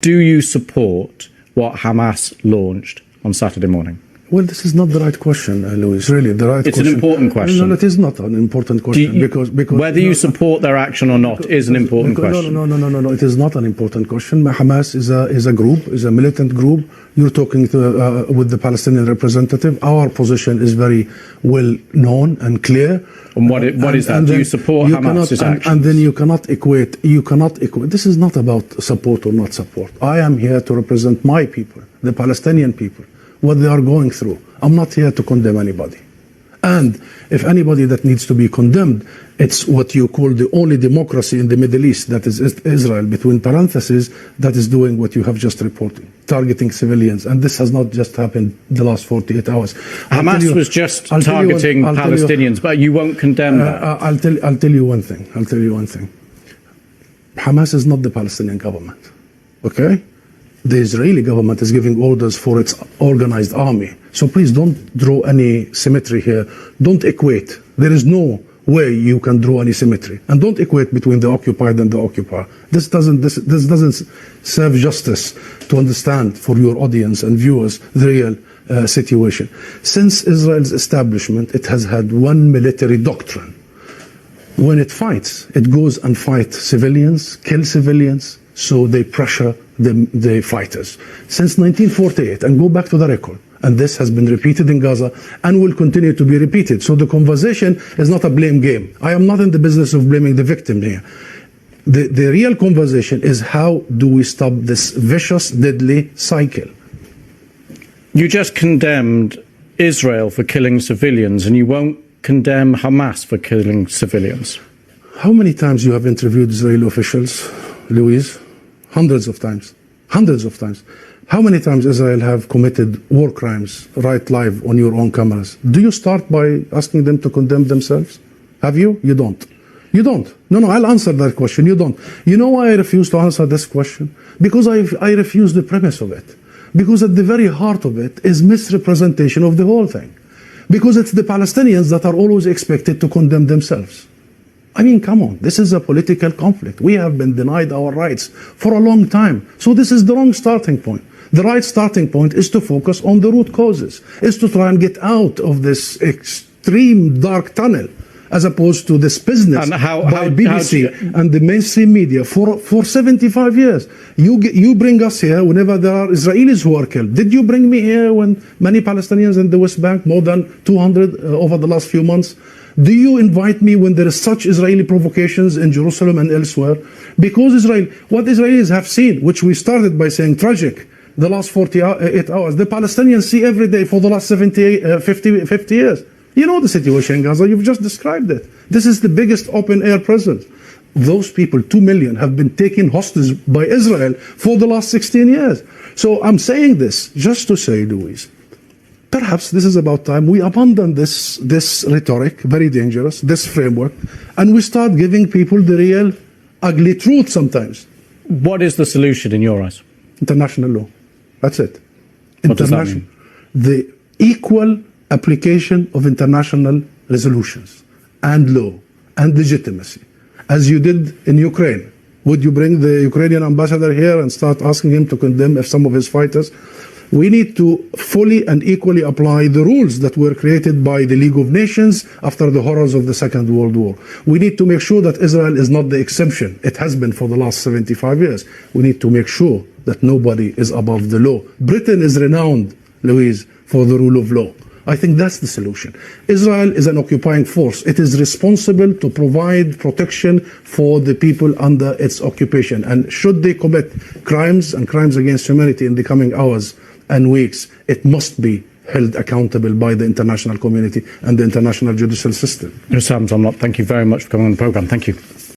Do you support what Hamas launched on Saturday morning? Well, this is not the right question, Louis. Really, the right question. It's an important question. No, it is not an important question because whether you support their action or not is an important question. No. It is not an important question. Hamas is a group, is a militant group. You're talking with the Palestinian representative. Our position is very well known and clear. And what is that? Do you support Hamas's actions? And then you cannot equate. This is not about support or not support. I am here to represent my people, the Palestinian people, what they are going through. I'm not here to condemn anybody. And if anybody that needs to be condemned, it's what you call the only democracy in the Middle East, that is Israel, between parentheses, that is doing what you have just reported, targeting civilians. And this has not just happened the last 48 hours. Hamas was just targeting Palestinians, but you won't condemn that. I'll tell you one thing. Hamas is not the Palestinian government, okay? The Israeli government is giving orders for its organized army. So please don't draw any symmetry here. Don't equate. There is no way you can draw any symmetry. And don't equate between the occupied and the occupier. This doesn't serve justice to understand for your audience and viewers the real situation. Since Israel's establishment, it has had one military doctrine. When it fights, it goes and fights civilians, kill civilians, so they pressure the fighters. Since 1948, and go back to the record, and this has been repeated in Gaza and will continue to be repeated. So the conversation is not a blame game. I am not in the business of blaming the victim here. The real conversation is how do we stop this vicious, deadly cycle? You just condemned Israel for killing civilians, and you won't condemn Hamas for killing civilians. How many times you have interviewed Israeli officials, Louise? Hundreds of times. How many times Israel have committed war crimes right live on your own cameras? Do you start by asking them to condemn themselves? Have you? You don't. No, I'll answer that question. You don't. You know why I refuse to answer this question? Because I refuse the premise of it. Because at the very heart of it is misrepresentation of the whole thing. Because it's the Palestinians that are always expected to condemn themselves. I mean, come on, this is a political conflict. We have been denied our rights for a long time. So this is the wrong starting point. The right starting point is to focus on the root causes, is to try and get out of this extreme dark tunnel, as opposed to this business by BBC and the mainstream media for 75 years. You bring us here whenever there are Israelis who are killed. Did you bring me here when many Palestinians in the West Bank, more than 200 over the last few months? Do you invite me when there is such Israeli provocations in Jerusalem and elsewhere? Because what Israelis have seen, which we started by saying tragic, the last 48 hours, the Palestinians see every day for the last 50 years. You know the situation in Gaza, you've just described it. This is the biggest open-air prison. Those people, 2 million, have been taken hostage by Israel for the last 16 years. So I'm saying this just to say, Louise, perhaps this is about time we abandon this rhetoric, very dangerous, this framework, and we start giving people the real ugly truth sometimes. What is the solution in your eyes? International law. That's it. What does that mean? The equal application of international resolutions and law and legitimacy, as you did in Ukraine. Would you bring the Ukrainian ambassador here and start asking him to condemn some of his fighters? We need to fully and equally apply the rules that were created by the League of Nations after the horrors of the Second World War. We need to make sure that Israel is not the exception. It has been for the last 75 years. We need to make sure that nobody is above the law. Britain is renowned, Louise, for the rule of law. I think that's the solution. Israel is an occupying force. It is responsible to provide protection for the people under its occupation. And should they commit crimes and crimes against humanity in the coming hours and weeks, it must be held accountable by the international community and the international judicial system. Hussam Zomlot, thank you very much for coming on the programme. Thank you.